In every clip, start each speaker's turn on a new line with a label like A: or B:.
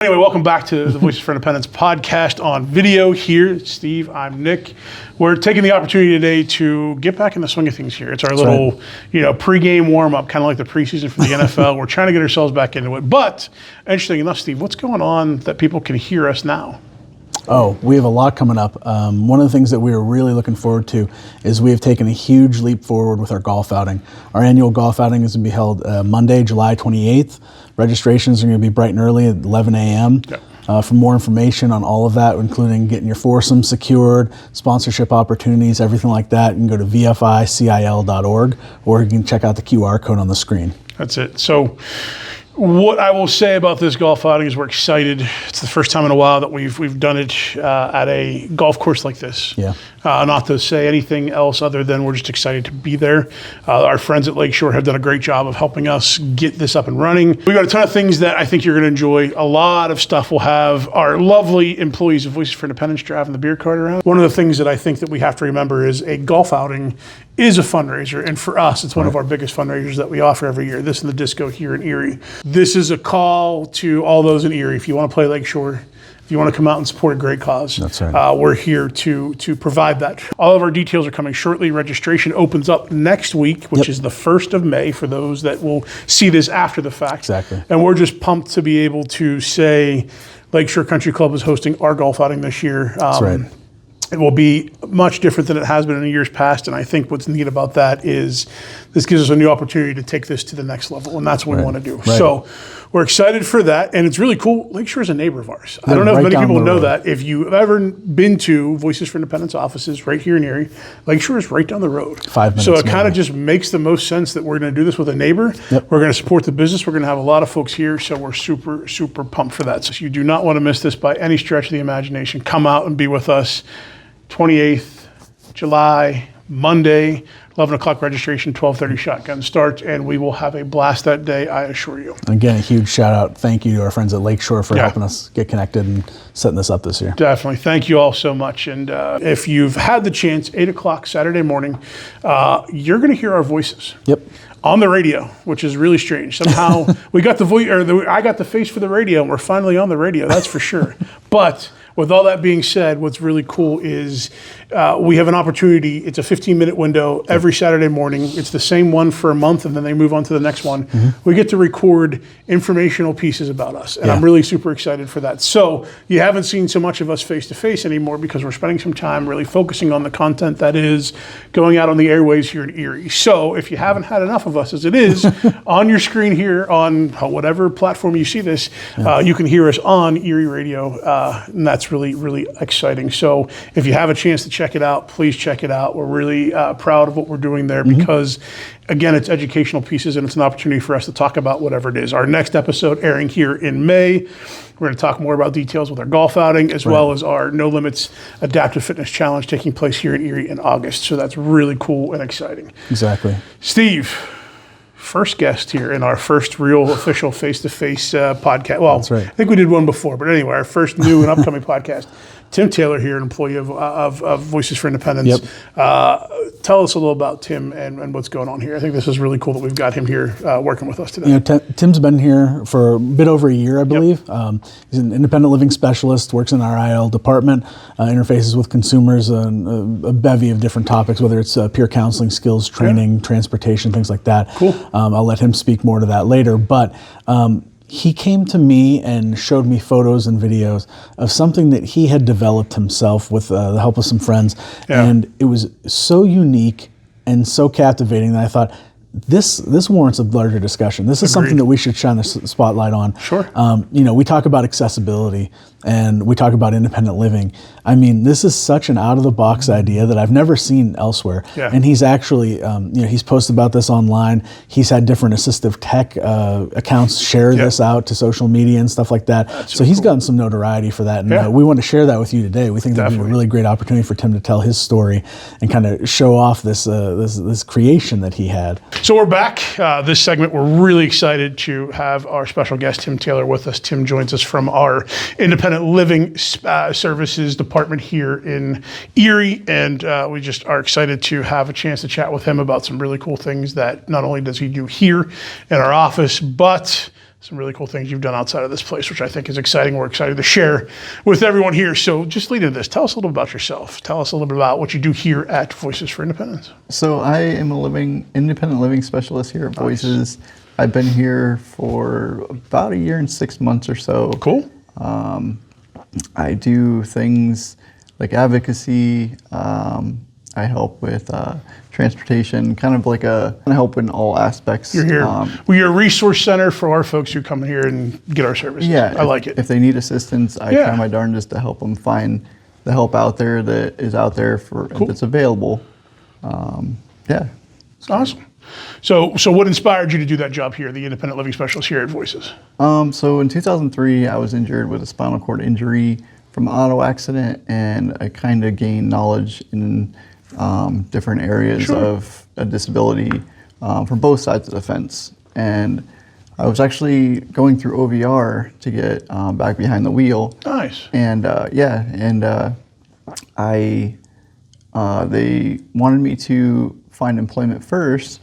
A: Anyway, welcome back to the Voices for Independence podcast on video here. Steve, I'm Nick. We're taking the opportunity today to get back in the swing of things here. It's our little, pre-game warm-up, kind of like the preseason for the NFL. We're trying to get ourselves back into it. But, interesting enough, Steve, what's going on that people can hear us now?
B: Oh, we have a lot coming up. One of the things that we are really looking forward to is we have taken a huge leap forward with our golf outing. Our annual golf outing is going to be held Monday, July 28th. Registrations are going to be bright and early at 11 a.m. Yep. For more information on all of that, including getting your foursome secured, sponsorship opportunities, everything like that, you can go to vficil.org, or you can check out the QR code on the screen.
A: That's it. So what I will say about this golf outing is we're excited. It's the first time in a while that we've done it at a golf course like this.
B: Yeah.
A: Not to say anything else other than we're just excited to be there. Our friends at Lakeshore have done a great job of helping us get this up and running. We've got a ton of things that I think you're going to enjoy. A lot of stuff. We'll have our lovely employees of Voices for Independence driving the beer cart around. One of the things that I think that we have to remember is a golf outing is a fundraiser, and for us, it's one of our biggest fundraisers that we offer every year. This and the Disco here in Erie. This is a call to all those in Erie. If you want to play Lakeshore, if you want to come out and support a great cause,
B: that's right.
A: We're here to provide that. All of our details are coming shortly. Registration opens up next week, which is the 1st of May for those that will see this after the fact.
B: Exactly.
A: And we're just pumped to be able to say Lakeshore Country Club is hosting our golf outing this year.
B: That's right.
A: It will be much different than it has been in years past, and I think what's neat about that is this gives us a new opportunity to take this to the next level, and that's what we want to do. Right. So we're excited for that, and it's really cool. Lakeshore is a neighbor of ours. I don't know if many people know that. If you've ever been to Voices for Independence offices right here in Erie, Lakeshore is right down the road. 5 minutes. So it kind of just makes the most sense that we're going to do this with a neighbor. Yep. We're going to support the business. We're going to have a lot of folks here, so we're super, super pumped for that. So you do not want to miss this by any stretch of the imagination. Come out and be with us. 28th July, Monday, 11 o'clock registration, 12:30 shotgun start, and we will have a blast that day, I assure you.
B: Again, a huge shout out. Thank you to our friends at Lakeshore for helping us get connected and setting this up this year.
A: Definitely. Thank you all so much. And if you've had the chance, 8 o'clock Saturday morning, you're going to hear our voices.
B: Yep.
A: On the radio, which is really strange. Somehow we got the voice, I got the face for the radio, and we're finally on the radio. That's for sure. But with all that being said, what's really cool is we have an opportunity. It's a 15-minute window every Saturday morning. It's the same one for a month, and then they move on to the next one. Mm-hmm. We get to record informational pieces about us, and I'm really super excited for that. So you haven't seen so much of us face-to-face anymore because we're spending some time really focusing on the content that is going out on the airways here in Erie. So if you haven't had enough of us as it is, on your screen here on whatever platform you see this, you can hear us on Erie Radio, and that's really, really exciting. So if you have a chance to check it out, please check it out. We're really proud of what we're doing there because, again, it's educational pieces and it's an opportunity for us to talk about whatever it is. Our next episode airing here in May, we're going to talk more about details with our golf outing as well as our No Limits Adaptive Fitness Challenge taking place here in Erie in August. So that's really cool and exciting.
B: Exactly.
A: Steve, first guest here in our first real official face-to-face podcast. Well,
B: that's right. I
A: think we did one before, but anyway, our first new and upcoming podcast. Tim Taylor here, an employee of Voices for Independence.
B: Yep.
A: Tell us a little about Tim and what's going on here. I think this is really cool that we've got him here working with us today.
B: Tim's been here for a bit over a year, I believe. Yep. He's an independent living specialist, works in our IL department, interfaces with consumers on a bevy of different topics, whether it's peer counseling, skills training, transportation, things like that.
A: Cool.
B: I'll let him speak more to that later, but he came to me and showed me photos and videos of something that he had developed himself with the help of some friends. Yeah. And it was so unique and so captivating that I thought, this warrants a larger discussion. This is something that we should shine a spotlight on.
A: Sure.
B: We talk about accessibility and we talk about independent living. I mean, this is such an out-of-the-box idea that I've never seen elsewhere.
A: Yeah.
B: And he's actually, he's posted about this online. He's had different assistive tech accounts share this out to social media and stuff like that. So he's gotten some notoriety for that. And we want to share that with you today. We think that'd be a really great opportunity for Tim to tell his story and kind of show off this creation that he had.
A: So we're back. This segment, we're really excited to have our special guest, Tim Taylor, with us. Tim joins us from our independent living services department here in Erie, and we just are excited to have a chance to chat with him about some really cool things that not only does he do here in our office, but some really cool things you've done outside of this place, which I think is exciting. We're excited to share with everyone here. So just lead into this. Tell us a little about yourself. Tell us a little bit about what you do here at Voices for Independence.
C: So I am a independent living specialist here at Voices. I've been here for about 1 year and 6 months or so.
A: Cool.
C: I do things like advocacy. I help with transportation, kind of like I help in all aspects.
A: You're here. We're a resource center for our folks who come here and get our services.
C: Yeah,
A: I like it.
C: If they need assistance, I try my darndest to help them find the help out there that is out there that's available. Yeah.
A: Awesome. So what inspired you to do that job here, the independent living specialist here at Voices?
C: So in 2003, I was injured with a spinal cord injury from an auto accident, and I kind of gained knowledge in different areas of a disability from both sides of the fence. And I was actually going through OVR to get back behind the wheel.
A: Nice.
C: And they wanted me to find employment first,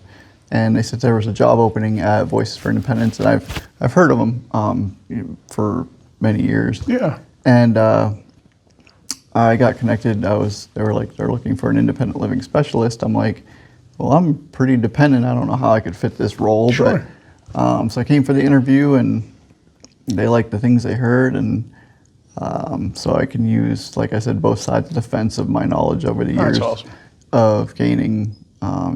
C: and they said there was a job opening at Voices for Independence, and I've heard of them for many years.
A: Yeah.
C: And I got connected. They were like, they're looking for an independent living specialist. I'm like, well, I'm pretty dependent. I don't know how I could fit this role.
A: Sure.
C: But so I came for the interview, and they liked the things they heard, and so I can use, like I said, both sides of the fence of my knowledge over the years of gaining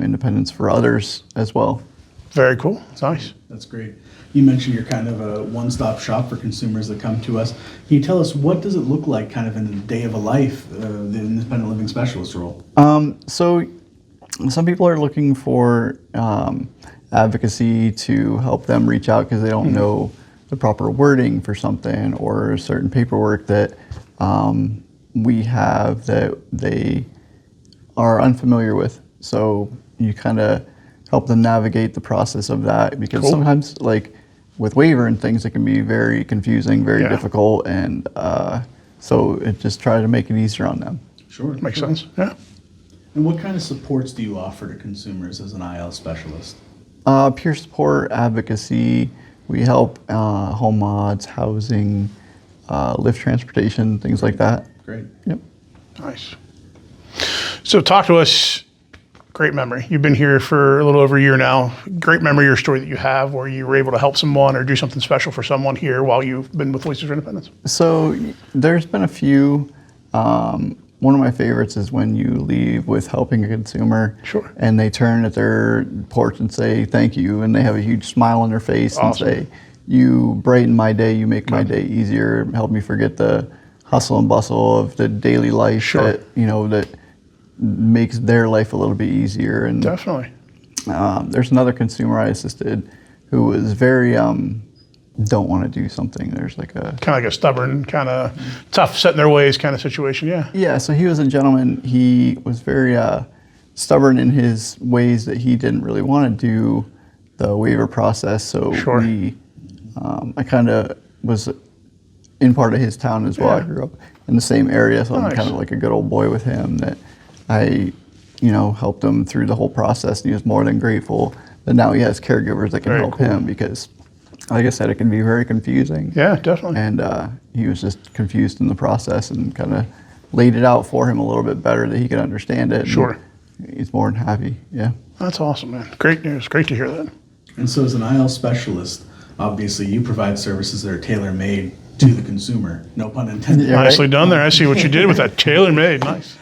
C: independence for others as well.
A: Very cool. It's nice.
B: That's great. You mentioned you're kind of a one-stop shop for consumers that come to us. Can you tell us, what does it look like kind of in the day of a life, the independent living specialist role?
C: So some people are looking for advocacy to help them reach out because they don't know the proper wording for something, or certain paperwork that we have that they are unfamiliar with. So you kind of help them navigate the process of that, because sometimes, like with waiver and things, it can be very confusing, very difficult, and so it just try to make it easier on them.
A: Sure. Makes sense. Yeah.
B: And what kind of supports do you offer to consumers as an IL specialist?
C: Peer support, advocacy. We help home mods, housing, lift transportation, things like that.
B: Great.
C: Yep.
A: Nice. So talk to us. Great memory. You've been here for a little over a year now. Great memory, your story that you have where you were able to help someone or do something special for someone here while you've been with Voices for Independence.
C: So there's been a few. One of my favorites is when you leave with helping a consumer, and they turn at their porch and say thank you, and they have a huge smile on their face and say, you brighten my day, you make my day easier, help me forget the hustle and bustle of the daily life that, you know, that makes their life a little bit easier. And
A: definitely.
C: There's another consumer I assisted who was very don't want to do something. There's like a
A: kind of like a stubborn, kind of tough, set in their ways kind of situation.
C: Yeah. So he was a gentleman. He was very stubborn in his ways that he didn't really want to do the waiver process. So I kind of was in part of his town as well. I grew up in the same area, so I'm kind of like a good old boy with him, that I, helped him through the whole process. And he was more than grateful that now he has caregivers that can help him, because, like I said, it can be very confusing.
A: Yeah, definitely.
C: And he was just confused in the process, and kind of laid it out for him a little bit better that he could understand it.
A: Sure.
C: He's more than happy. Yeah.
A: That's awesome, man. Great news. Great to hear that.
B: And so as an IL specialist, obviously you provide services that are tailor-made to the consumer. No pun intended.
A: Yeah, nicely done there. I see what you did with that. Tailor-made. Nice.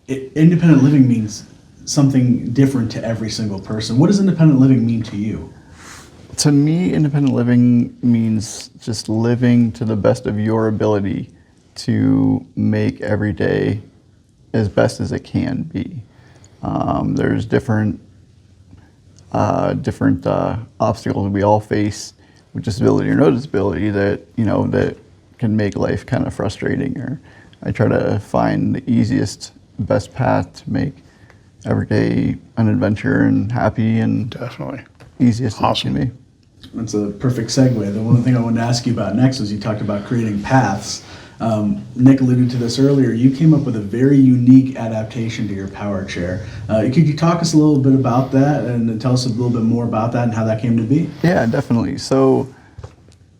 B: Independent living means something different to every single person. What does independent living mean to you?
C: To me, independent living means just living to the best of your ability to make every day as best as it can be. There's different obstacles we all face with disability or no disability that that can make life kind of frustrating. Or I try to find the easiest, best path to make every day an adventure and happy and
A: definitely
C: easiest it can be.
B: That's a perfect segue. The one thing I wanted to ask you about next was you talked about creating paths. Nick alluded to this earlier. You came up with a very unique adaptation to your power chair. Could you talk us a little bit about that and tell us a little bit more about that and how that came to be?
C: Yeah, definitely. So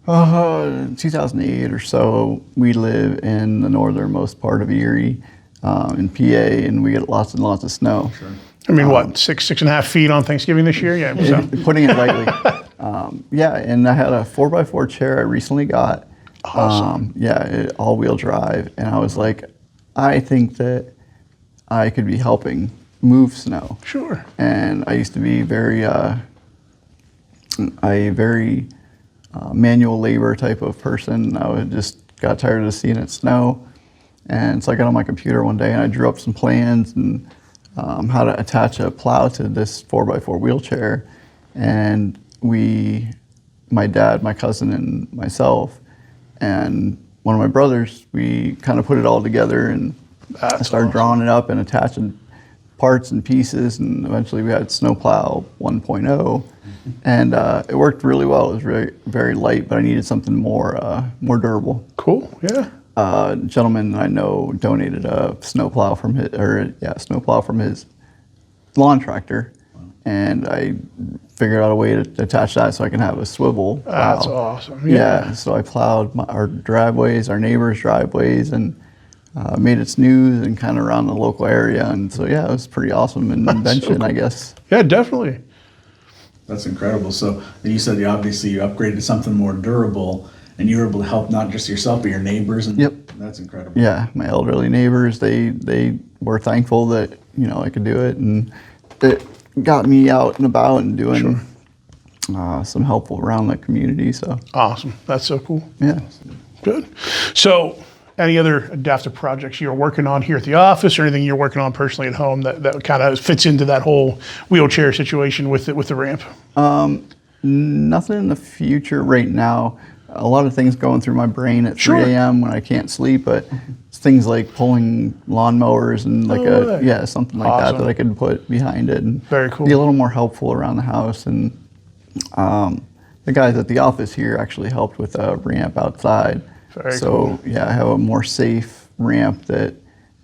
C: 2008 or so. We live in the northernmost part of Erie, in PA, and we get lots and lots of snow.
A: Sure. I mean, what, 6.5 feet on Thanksgiving this year? Yeah. So.
C: Putting it lightly. Yeah, and I had a 4x4 chair I recently got.
A: Awesome.
C: All-wheel drive, and I was like, I think that I could be helping move snow.
A: Sure.
C: And I used to be manual labor type of person. I would just got tired of seeing it snow, and so I got on my computer one day and I drew up some plans and how to attach a plow to this 4x4 wheelchair. And my dad, my cousin, and myself, and one of my brothers, we kind of put it all together, and I started drawing it up and attaching parts and pieces, and eventually we had Snowplow 1.0, and it worked really well. It was very, very light, but I needed something more durable.
A: Cool. Yeah.
C: A gentleman I know donated a snowplow from his lawn tractor, and I figured out a way to attach that so I can have a swivel plow.
A: That's awesome.
C: Yeah. So I plowed our driveways, our neighbors' driveways, and made its news and kind of around the local area. And so, yeah, it was pretty awesome invention, so cool. I guess.
A: Yeah, definitely.
B: That's incredible. So you said you upgraded to something more durable, and you were able to help not just yourself, but your neighbors. And
C: yep.
B: That's incredible.
C: Yeah, my elderly neighbors, they were thankful that, I could do it. And it got me out and about and doing some help around the community. So
A: awesome. That's so cool.
C: Yeah.
A: Good. So any other adaptive projects you're working on here at the office, or anything you're working on personally at home that kind of fits into that whole wheelchair situation with the ramp?
C: Nothing in the future right now. A lot of things going through my brain at 3 a.m. when I can't sleep, but it's things like pulling lawnmowers and something like that I could put behind it and
A: very cool.
C: Be a little more helpful around the house. And the guys at the office here actually helped with a ramp outside.
A: Very cool.
C: Yeah, I have a more safe ramp that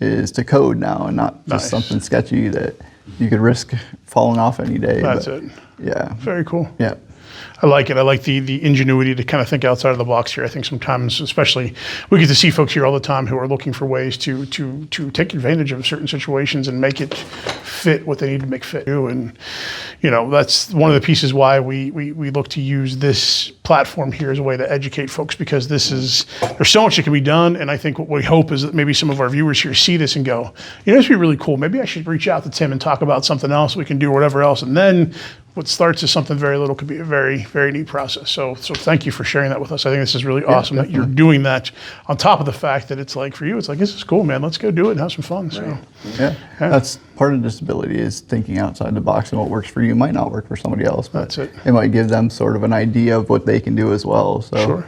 C: is to code now and not just something sketchy that you could risk falling off any day.
A: That's it.
C: Yeah.
A: Very cool.
C: Yeah.
A: I like it. I like the ingenuity to kind of think outside of the box here. I think sometimes, especially, we get to see folks here all the time who are looking for ways to take advantage of certain situations and make it fit what they need to make fit. And that's one of the pieces why we look to use this platform here as a way to educate folks, because there's so much that can be done. And I think what we hope is that maybe some of our viewers here see this and go, this would be really cool. Maybe I should reach out to Tim and talk about something else we can do, or whatever else. And then what starts as something very little could be a very, very neat process. So thank you for sharing that with us. I think this is really awesome that you're doing that, on top of the fact that it's like, for you, it's like, this is cool, man. Let's go do it and have some fun.
C: Right. So yeah, that's part of disability, is thinking outside the box, and what works for you might not work for somebody else. But
A: that's it.
C: It might give them sort of an idea of what they can do as well. So.
A: Sure.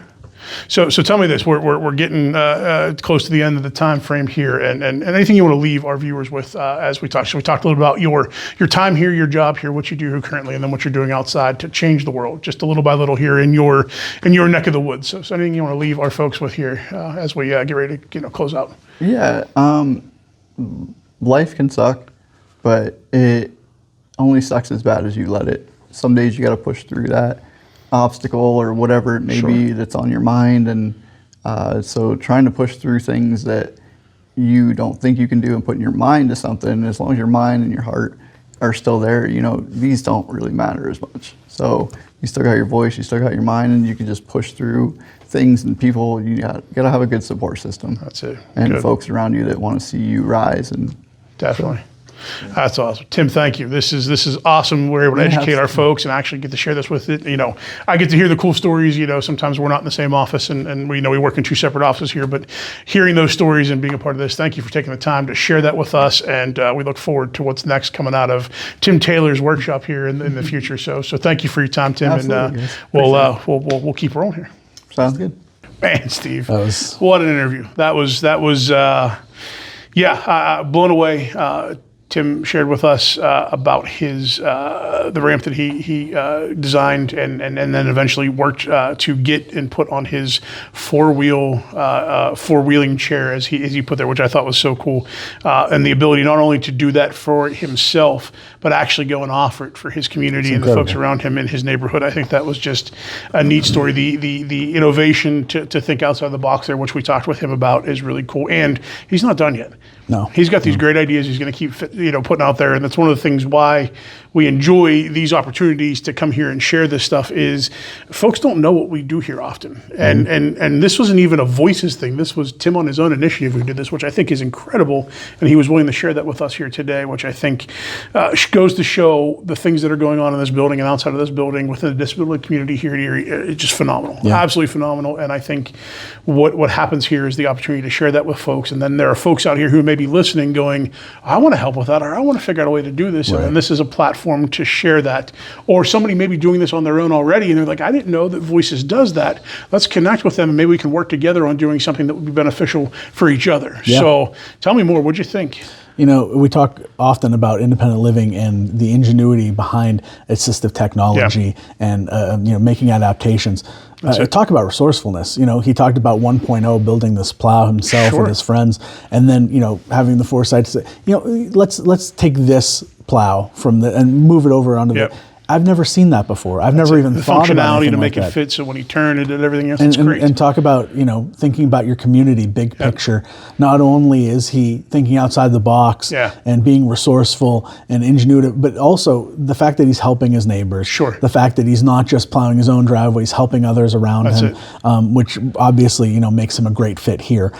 A: So tell me this: we're getting close to the end of the time frame here, and anything you want to leave our viewers with as we talk. So we talked a little about your time here, your job here, what you do currently, and then what you're doing outside to change the world, just a little by little here in your neck of the woods. So anything you want to leave our folks with here as we get ready to close out?
C: Yeah, life can suck, but it only sucks as bad as you let it. Some days you got to push through that obstacle or whatever it may be that's on your mind, and so trying to push through things that you don't think you can do and putting your mind to something, as long as your mind and your heart are still there, these don't really matter as much. So you still got your voice, you still got your mind, and you can just push through things, and people, you got to have a good support system.
A: That's it.
C: And
A: good.
C: Folks around you that want to see you rise. And
A: definitely. That's awesome. Tim, thank you. This is awesome. We're able to educate our folks and actually get to share this with it. I get to hear the cool stories. Sometimes we're not in the same office, and we work in two separate offices here, but hearing those stories and being a part of this, thank you for taking the time to share that with us. And we look forward to what's next coming out of Tim Taylor's workshop here in the future. So thank you for your time, Tim.
C: Absolutely,
A: and we'll keep rolling here.
C: Sounds good.
A: Man, Steve, what an interview. That was blown away. Tim shared with us about his the ramp that he designed and then eventually worked to get and put on his four-wheeling chair as he put there, which I thought was so cool, and the ability not only to do that for himself but actually go and offer it for his community and the folks around him in his neighborhood. I think that was just a neat story. The innovation to think outside the box there, which we talked with him about, is really cool. And he's not done yet.
B: No,
A: he's got these great ideas he's going to keep putting out there, and that's one of the things why we enjoy these opportunities to come here and share this stuff. Is folks don't know what we do here often, and this wasn't even a Voices thing. This was Tim on his own initiative who did this, which I think is incredible, and he was willing to share that with us here today, which I think goes to show the things that are going on in this building and outside of this building within the disability community here at Erie. It's just phenomenal, absolutely phenomenal. And I think what happens here is the opportunity to share that with folks, and then there are folks out here who may be listening going, I want to help with that, or I want to figure out a way to do this. And this is a platform to share that. Or somebody may be doing this on their own already, and they're like, I didn't know that Voices does that. Let's connect with them, and maybe we can work together on doing something that would be beneficial for each other. So tell me more. What'd you think? We talk often about independent living and the ingenuity behind assistive technology and making adaptations. Talk about resourcefulness. He talked about 1.0, building this plow himself with his friends, and then having the foresight to say, let's take this plow and move it over onto the. I've never seen that before. I've never even thought about functionality to make
B: it
A: fit so when you turn it and everything else, it's great.
B: And talk about, thinking about your community, big picture. Not only is he thinking outside the box and being resourceful and ingenuitive, but also the fact that he's helping his neighbors. The fact that he's not just plowing his own driveway, he's helping others around him, which obviously, makes him a great fit here.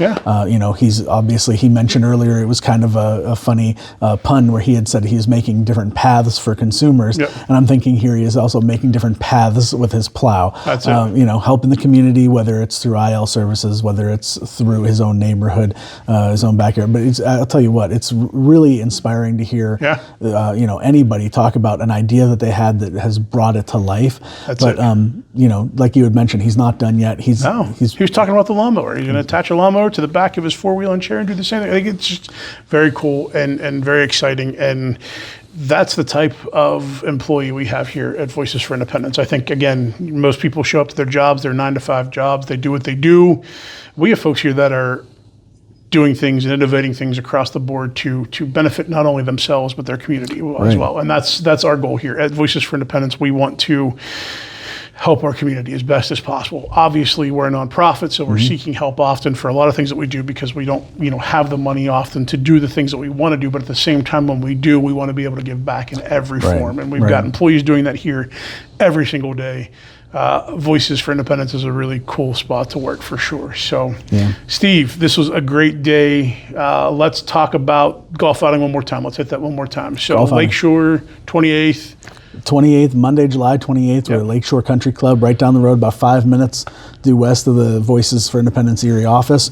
B: He's obviously, he mentioned earlier, it was kind of a funny pun where he had said he's making different paths for consumers. And I'm thinking here he is also making different paths with his plow. Helping the community, whether it's through IL services, whether it's through his own neighborhood, his own backyard. But I'll tell you what, it's really inspiring to hear anybody talk about an idea that they had that has brought it to life. Like you had mentioned, he's not done yet. He was
A: talking about the lawnmower. He's going to attach a lawnmower to the back of his four-wheeling chair and do the same thing. I think it's just very cool and very exciting. And that's the type of employee we have here at Voices for Independence. I think, again, most people show up to their jobs, their 9-to-5 jobs. They do what they do. We have folks here that are doing things and innovating things across the board to benefit not only themselves but their community as well. And that's our goal here at Voices for Independence. We want to help our community as best as possible. Obviously, we're a nonprofit, so we're seeking help often for a lot of things that we do because we don't, have the money often to do the things that we want to do. But at the same time, when we do, we want to be able to give back in every form. And we've got employees doing that here every single day. Voices for Independence is a really cool spot to work for sure. So, Steve, this was a great day. Let's talk about golf outing one more time. Let's hit that one more time. So, Lakeshore, 28th.
B: 28th, Monday, July 28th, we're at Lakeshore Country Club, right down the road, about 5 minutes due west of the Voices for Independence Erie office.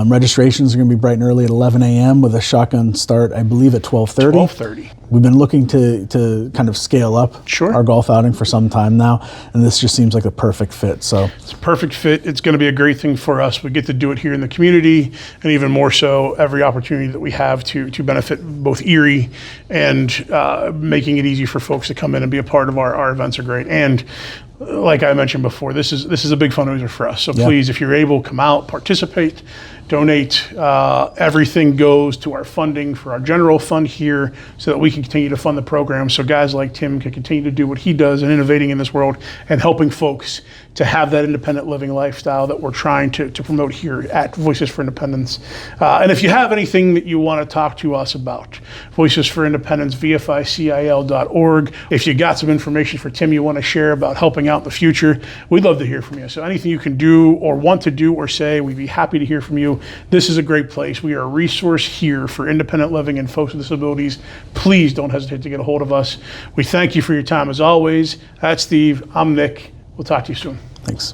B: Registrations are going to be bright and early at 11 a.m. with a shotgun start, I believe, at 12:30.
A: 12:30.
B: We've been looking to kind of scale up our golf outing for some time now, and this just seems like a perfect fit. So
A: it's a perfect fit. It's going to be a great thing for us. We get to do it here in the community, and even more so, every opportunity that we have to benefit both Erie and making it easy for folks to come in and be a part of our events are great. And like I mentioned before, this is a big fundraiser for us. So please, if you're able, come out, participate, donate. Everything goes to our funding for our general fund here so that we can continue to fund the program. So guys like Tim can continue to do what he does and innovating in this world and helping folks to have that independent living lifestyle that we're trying to promote here at Voices for Independence. And if you have anything that you want to talk to us about, Voices for Independence, VFICIL.org. If you got some information for Tim you want to share about helping out in the future, we'd love to hear from you. So anything you can do or want to do or say, we'd be happy to hear from you. This is a great place. We are a resource here for independent living and folks with disabilities. Please don't hesitate to get a hold of us. We thank you for your time as always. That's Steve. I'm Nick. We'll talk to you soon.
B: Thanks.